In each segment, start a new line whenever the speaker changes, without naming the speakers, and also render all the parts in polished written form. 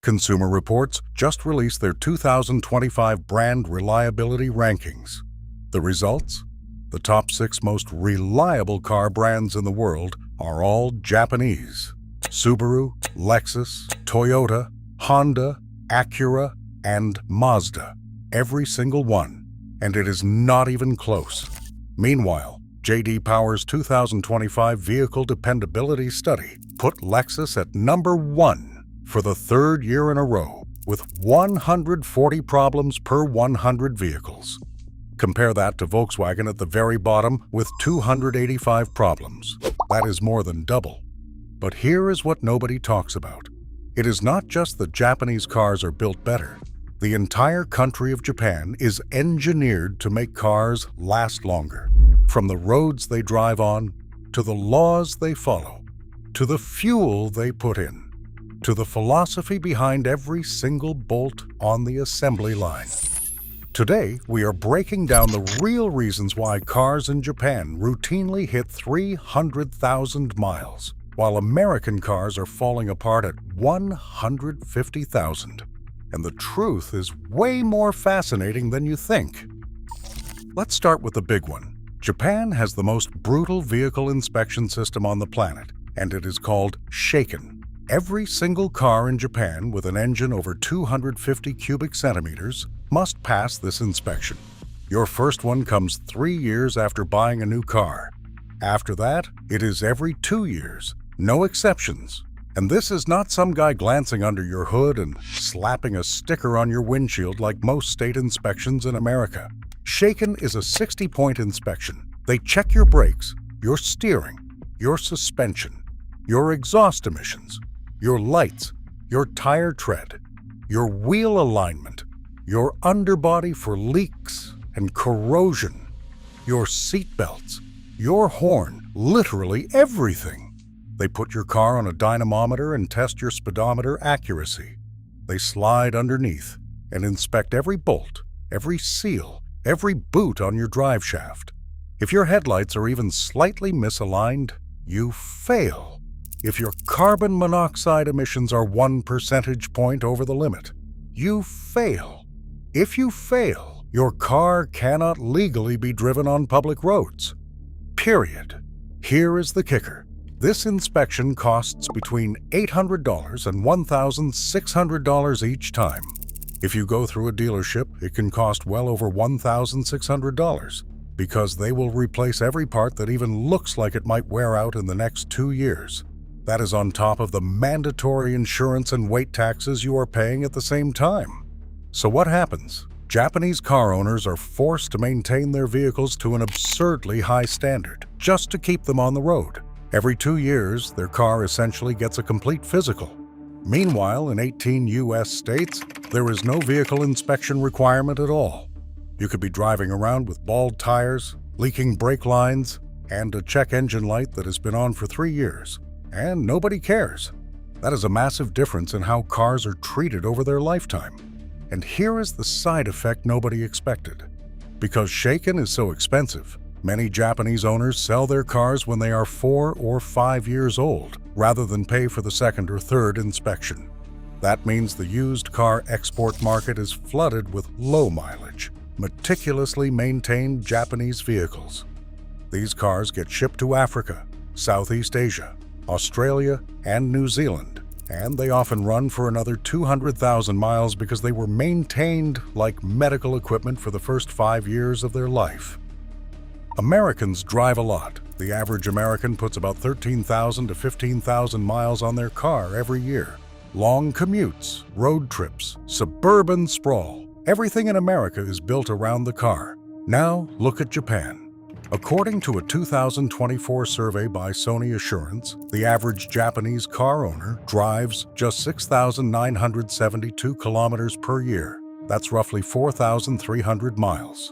Consumer Reports just released their 2025 brand reliability rankings. The results? The top 6 most reliable car brands in the world are all Japanese. Subaru, Lexus, Toyota, Honda, Acura, and Mazda. Every single one. And it is not even close. Meanwhile, J.D. Power's 2025 Vehicle Dependability Study put Lexus at number 1 for the 3rd year in a row, with 140 problems per 100 vehicles. Compare that to Volkswagen at the very bottom with 285 problems. That is more than double. But here is what nobody talks about. It is not just that Japanese cars are built better. The entire country of Japan is engineered to make cars last longer. From the roads they drive on, to the laws they follow, to the fuel they put in, to the philosophy behind every single bolt on the assembly line. Today, we are breaking down the real reasons why cars in Japan routinely hit 300,000 miles, while American cars are falling apart at 150,000. And the truth is way more fascinating than you think. Let's start with the big one. Japan has the most brutal vehicle inspection system on the planet, and it is called Kaizen. Every single car in Japan with an engine over 250 cubic centimeters must pass this inspection. Your first one comes 3 years after buying a new car. After that, it is every 2 years, no exceptions. And this is not some guy glancing under your hood and slapping a sticker on your windshield like most state inspections in America. Kaizen is a 60-point inspection. They check your brakes, your steering, your suspension, your exhaust emissions, your lights, your tire tread, your wheel alignment, your underbody for leaks and corrosion, your seat belts, your horn, literally everything. They put your car on a dynamometer and test your speedometer accuracy. They slide underneath and inspect every bolt, every seal, every boot on your drive shaft. If your headlights are even slightly misaligned, you fail. If your carbon monoxide emissions are 1 percentage point over the limit, you fail. If you fail, your car cannot legally be driven on public roads. Period. Here is the kicker. This inspection costs between $800 and $1,600 each time. If you go through a dealership, it can cost well over $1,600 because they will replace every part that even looks like it might wear out in the next 2 years. That is on top of the mandatory insurance and weight taxes you are paying at the same time. So what happens? Japanese car owners are forced to maintain their vehicles to an absurdly high standard just to keep them on the road. Every 2 years, their car essentially gets a complete physical. Meanwhile, in 18 U.S. states, there is no vehicle inspection requirement at all. You could be driving around with bald tires, leaking brake lines, and a check engine light that has been on for 3 years. And nobody cares. That is a massive difference in how cars are treated over their lifetime. And here is the side effect nobody expected. Because Kaizen is so expensive, many Japanese owners sell their cars when they are 4 or 5 years old, rather than pay for the second or third inspection. That means the used car export market is flooded with low mileage, meticulously maintained Japanese vehicles. These cars get shipped to Africa, Southeast Asia, Australia, and New Zealand, and they often run for another 200,000 miles because they were maintained like medical equipment for the first 5 years of their life. Americans drive a lot. The average American puts about 13,000 to 15,000 miles on their car every year. Long commutes, road trips, suburban sprawl. Everything in America is built around the car. Now look at Japan. According to a 2024 survey by Sony Assurance, the average Japanese car owner drives just 6,972 kilometers per year. That's roughly 4,300 miles.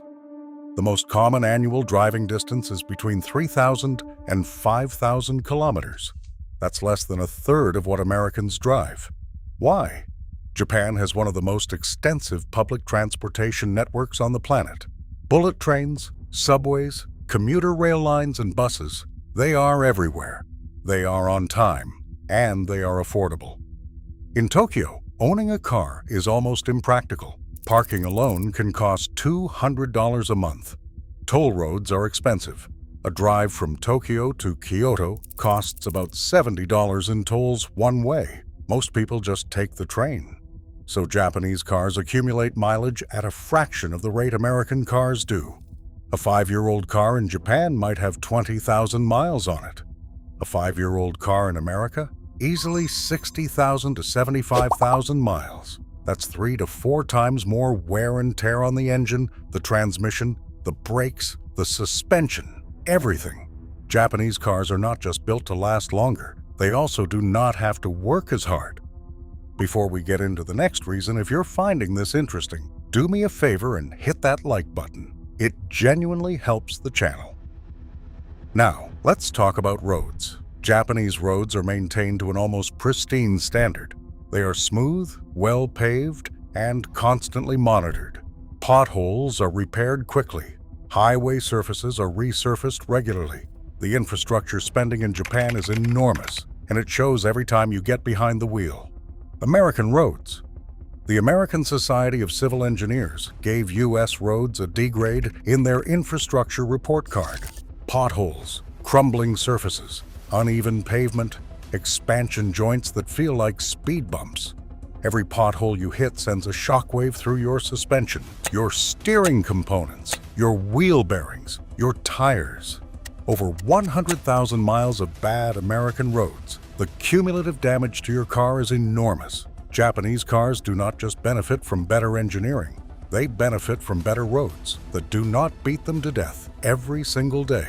The most common annual driving distance is between 3,000 and 5,000 kilometers. That's less than a third of what Americans drive. Why? Japan has one of the most extensive public transportation networks on the planet. Bullet trains, subways, commuter rail lines, and buses, they are everywhere. They are on time, and they are affordable. In Tokyo, Owning a car is almost impractical. Parking alone can cost $200 a month. Toll roads are expensive. A drive from Tokyo to Kyoto costs about $70 in tolls one way. Most people just take the train. So Japanese cars accumulate mileage at a fraction of the rate American cars do. A 5-year-old car in Japan might have 20,000 miles on it. A 5-year-old car in America? Easily 60,000 to 75,000 miles. That's 3 to 4 times more wear and tear on the engine, the transmission, the brakes, the suspension, everything. Japanese cars are not just built to last longer, they also do not have to work as hard. Before we get into the next reason, if you're finding this interesting, do me a favor and hit that like button. It genuinely helps the channel. Now, let's talk about roads. Japanese roads are maintained to an almost pristine standard. They are smooth, well-paved, and constantly monitored. Potholes are repaired quickly. Highway surfaces are resurfaced regularly. The infrastructure spending in Japan is enormous, and it shows every time you get behind the wheel. American roads. The American Society of Civil Engineers gave U.S. roads a D grade in their infrastructure report card. Potholes, crumbling surfaces, uneven pavement, expansion joints that feel like speed bumps. Every pothole you hit sends a shockwave through your suspension, your steering components, your wheel bearings, your tires. Over 100,000 miles of bad American roads. The cumulative damage to your car is enormous. Japanese cars do not just benefit from better engineering, they benefit from better roads that do not beat them to death every single day.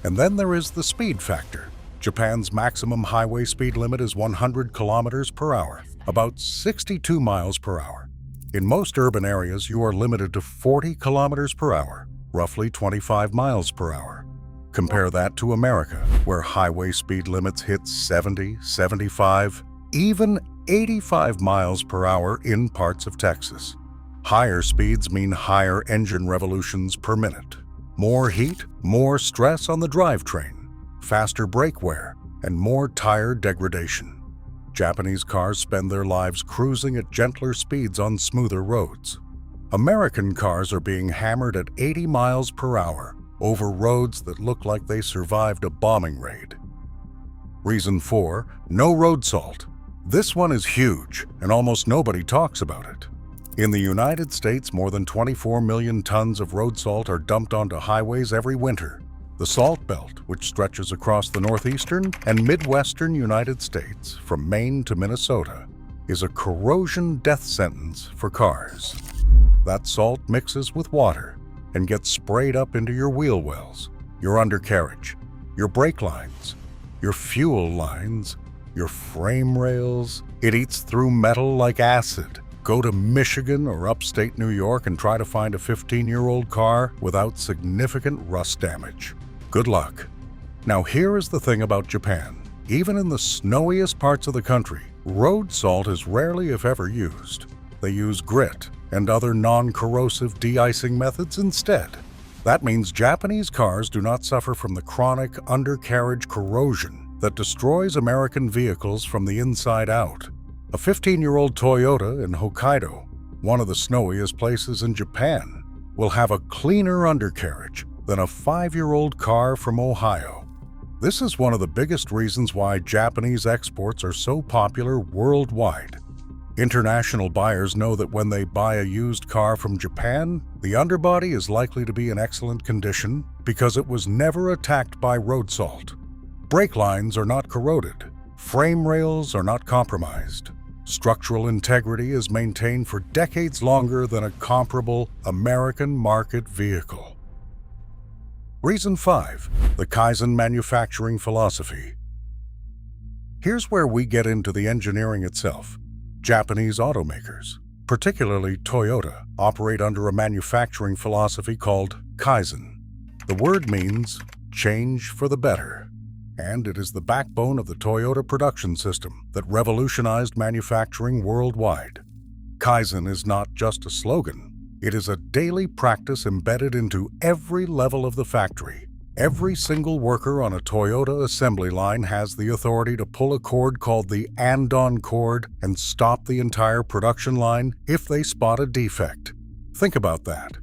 And then there is the speed factor. Japan's maximum highway speed limit is 100 kilometers per hour, about 62 miles per hour. In most urban areas, you are limited to 40 kilometers per hour, roughly 25 miles per hour. Compare that to America, where highway speed limits hit 70, 75, even 85 miles per hour in parts of Texas. Higher speeds mean higher engine revolutions per minute. More heat, more stress on the drivetrain, faster brake wear, and more tire degradation. Japanese cars spend their lives cruising at gentler speeds on smoother roads. American cars are being hammered at 80 miles per hour over roads that look like they survived a bombing raid. Reason 4, no road salt. This one is huge, and almost nobody talks about it. In the United States, more than 24 million tons of road salt are dumped onto highways every winter. The Salt Belt, which stretches across the northeastern and midwestern United States, from Maine to Minnesota, is a corrosion death sentence for cars. That salt mixes with water and gets sprayed up into your wheel wells, your undercarriage, your brake lines, your fuel lines, your frame rails. It eats through metal like acid. Go to Michigan or upstate New York and try to find a 15-year-old car without significant rust damage. Good luck. Now here is the thing about Japan. Even in the snowiest parts of the country, road salt is rarely if ever used. They use grit and other non-corrosive de-icing methods instead. That means Japanese cars do not suffer from the chronic undercarriage corrosion that destroys American vehicles from the inside out. A 15-year-old Toyota in Hokkaido, one of the snowiest places in Japan, will have a cleaner undercarriage than a 5-year-old car from Ohio. This is one of the biggest reasons why Japanese exports are so popular worldwide. International buyers know that when they buy a used car from Japan, the underbody is likely to be in excellent condition because it was never attacked by road salt. Brake lines are not corroded. Frame rails are not compromised. Structural integrity is maintained for decades longer than a comparable American market vehicle. Reason 5, the Kaizen manufacturing philosophy. Here's where we get into the engineering itself. Japanese automakers, particularly Toyota, operate under a manufacturing philosophy called Kaizen. The word means change for the better, and it is the backbone of the Toyota production system that revolutionized manufacturing worldwide. Kaizen is not just a slogan. It is a daily practice embedded into every level of the factory. Every single worker on a Toyota assembly line has the authority to pull a cord called the and-on cord and stop the entire production line if they spot a defect. Think about that.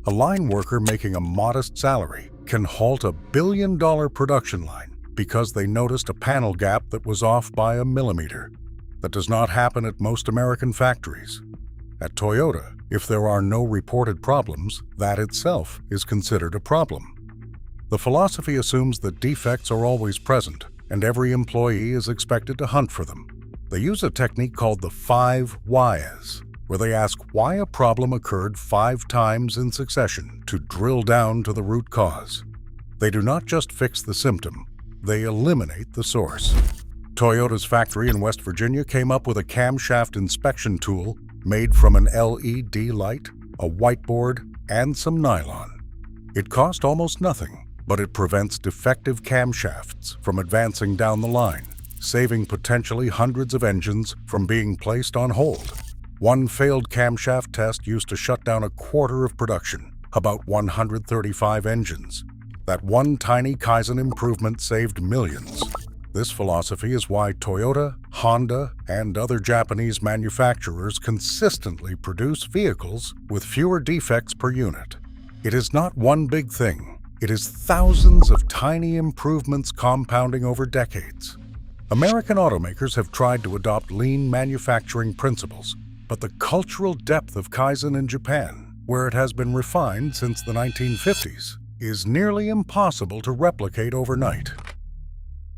A line worker making a modest salary can halt a billion-dollar production line because they noticed a panel gap that was off by a millimeter. That does not happen at most American factories. At Toyota, if there are no reported problems, that itself is considered a problem. The philosophy assumes that defects are always present, and every employee is expected to hunt for them. They use a technique called the 5 whys, where they ask why a problem occurred 5 times in succession to drill down to the root cause. They do not just fix the symptom, they eliminate the source. Toyota's factory in West Virginia came up with a camshaft inspection tool made from an LED light, a whiteboard, and some nylon. It cost almost nothing, but it prevents defective camshafts from advancing down the line, saving potentially hundreds of engines from being placed on hold. One failed camshaft test used to shut down a quarter of production, about 135 engines. That one tiny Kaizen improvement saved millions. This philosophy is why Toyota, Honda, and other Japanese manufacturers consistently produce vehicles with fewer defects per unit. It is not one big thing. It is thousands of tiny improvements compounding over decades. American automakers have tried to adopt lean manufacturing principles, but the cultural depth of Kaizen in Japan, where it has been refined since the 1950s, is nearly impossible to replicate overnight.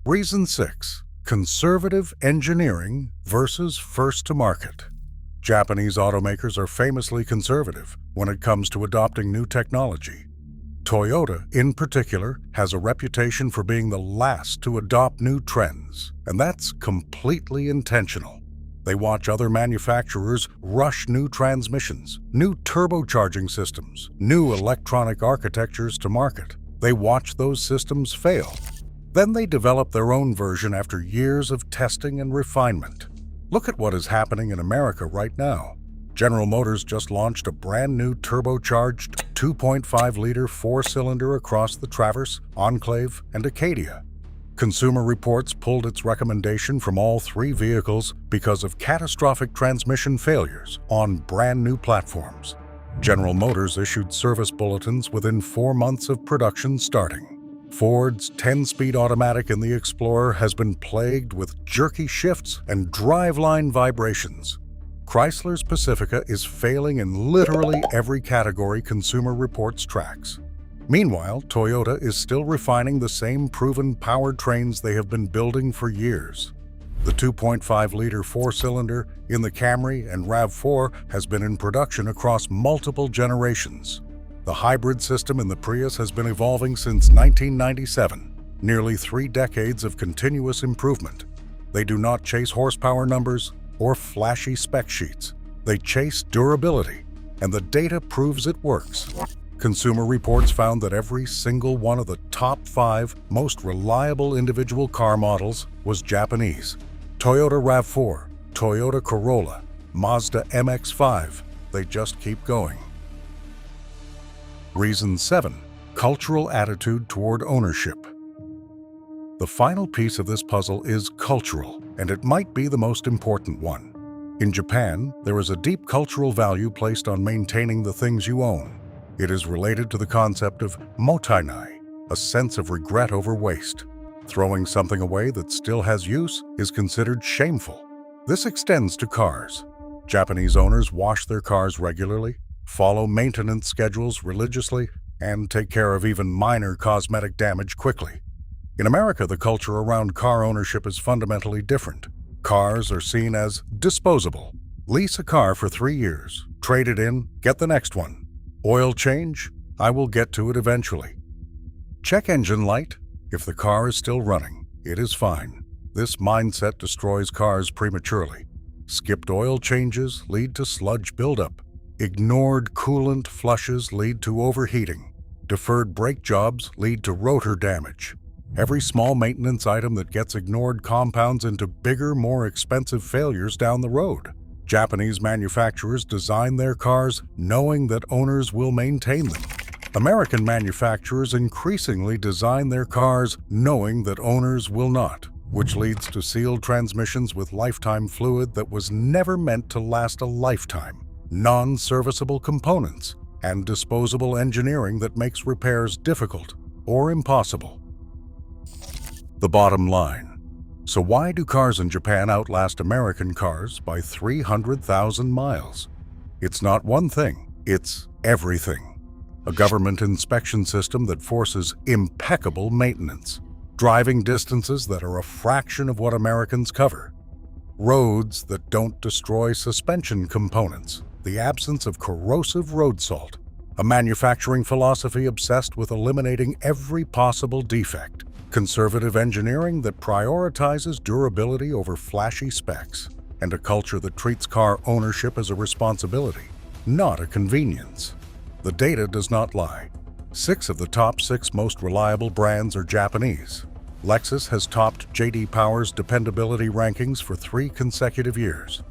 Reason 6. Conservative engineering versus first to market. Japanese automakers are famously conservative when it comes to adopting new technology. Toyota, in particular, has a reputation for being the last to adopt new trends, and that's completely intentional. They watch other manufacturers rush new transmissions, new turbocharging systems, new electronic architectures to market. They watch those systems fail. Then they develop their own version after years of testing and refinement. Look at what is happening in America right now. General Motors just launched a brand new turbocharged 2.5-liter 4-cylinder across the Traverse, Enclave, and Acadia. Consumer Reports pulled its recommendation from all 3 vehicles because of catastrophic transmission failures on brand new platforms. General Motors issued service bulletins within 4 months of production starting. Ford's 10-speed automatic in the Explorer has been plagued with jerky shifts and driveline vibrations. Chrysler's Pacifica is failing in literally every category Consumer Reports tracks. Meanwhile, Toyota is still refining the same proven powertrains they have been building for years. The 2.5-liter 4-cylinder in the Camry and RAV4 has been in production across multiple generations. The hybrid system in the Prius has been evolving since 1997, nearly 3 decades of continuous improvement. They do not chase horsepower numbers or flashy spec sheets. They chase durability, and the data proves it works. Consumer Reports found that every single one of the top 5 most reliable individual car models was Japanese. Toyota RAV4, Toyota Corolla, Mazda MX-5, they just keep going. Reason 7. Cultural attitude toward ownership. The final piece of this puzzle is cultural, and it might be the most important one. In Japan, there is a deep cultural value placed on maintaining the things you own. It is related to the concept of mottainai, a sense of regret over waste. Throwing something away that still has use is considered shameful. This extends to cars. Japanese owners wash their cars regularly, follow maintenance schedules religiously, and take care of even minor cosmetic damage quickly. In America, the culture around car ownership is fundamentally different. Cars are seen as disposable. Lease a car for 3 years, trade it in, get the next one. Oil change? I will get to it eventually. Check engine light. If the car is still running, it is fine. This mindset destroys cars prematurely. Skipped oil changes lead to sludge buildup. Ignored coolant flushes lead to overheating. Deferred brake jobs lead to rotor damage. Every small maintenance item that gets ignored compounds into bigger, more expensive failures down the road. Japanese manufacturers design their cars knowing that owners will maintain them. American manufacturers increasingly design their cars knowing that owners will not, which leads to sealed transmissions with lifetime fluid that was never meant to last a lifetime, non-serviceable components, and disposable engineering that makes repairs difficult or impossible. The bottom line. So why do cars in Japan outlast American cars by 300,000 miles? It's not one thing, it's everything. A government inspection system that forces impeccable maintenance, driving distances that are a fraction of what Americans cover, roads that don't destroy suspension components, the absence of corrosive road salt, a manufacturing philosophy obsessed with eliminating every possible defect, conservative engineering that prioritizes durability over flashy specs, and a culture that treats car ownership as a responsibility, not a convenience. The data does not lie. 6 of the top 6 most reliable brands are Japanese. Lexus has topped J.D. Power's dependability rankings for 3 consecutive years.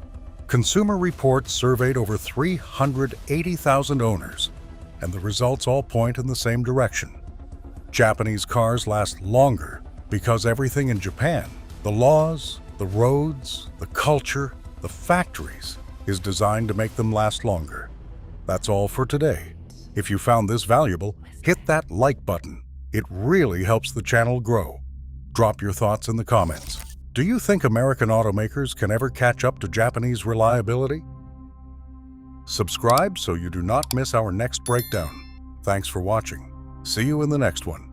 Consumer Reports surveyed over 380,000 owners, and the results all point in the same direction. Japanese cars last longer because everything in Japan, the laws, the roads, the culture, the factories, is designed to make them last longer. That's all for today. If you found this valuable, hit that like button. It really helps the channel grow. Drop your thoughts in the comments. Do you think American automakers can ever catch up to Japanese reliability? Subscribe so you do not miss our next breakdown. Thanks for watching. See you in the next one.